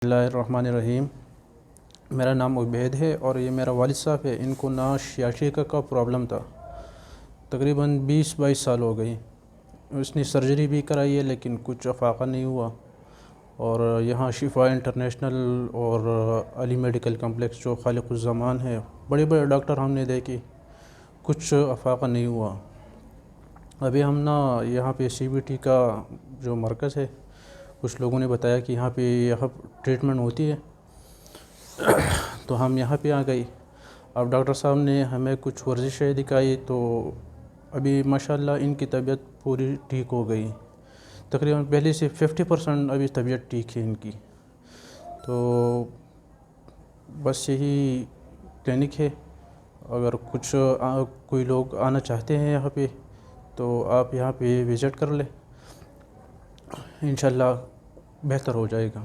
बिस्मिल्लाहिर्रहमानिर्रहीम। मेरा नाम उबैद है और ये मेरा वालिद साहब है। इनको ना सियाटिका का प्रॉब्लम था, तकरीबन 20-22 साल हो गई। उसने सर्जरी भी कराई है लेकिन कुछ अफाका नहीं हुआ। और यहाँ शिफा इंटरनेशनल और अली मेडिकल कम्प्लेक्स जो खालिकुज़्ज़मान है, बड़े बड़े डॉक्टर हमने देखे, कुछ अफाका नहीं हुआ। अभी हम ना यहाँ पे CBT का जो मरकज़ है, कुछ लोगों ने बताया कि यहाँ ट्रीटमेंट होती है तो हम यहाँ पे आ गई। अब डॉक्टर साहब ने हमें कुछ वर्जिशें दिखाई तो अभी माशाल्लाह इनकी तबीयत पूरी ठीक हो गई। तकरीबन पहले से 50% अभी तबीयत ठीक है इनकी। तो बस यही क्लिनिक है। अगर कोई लोग आना चाहते हैं यहाँ पे तो आप यहाँ पे विज़िट कर लें, इंशाल्लाह बेहतर हो जाएगा।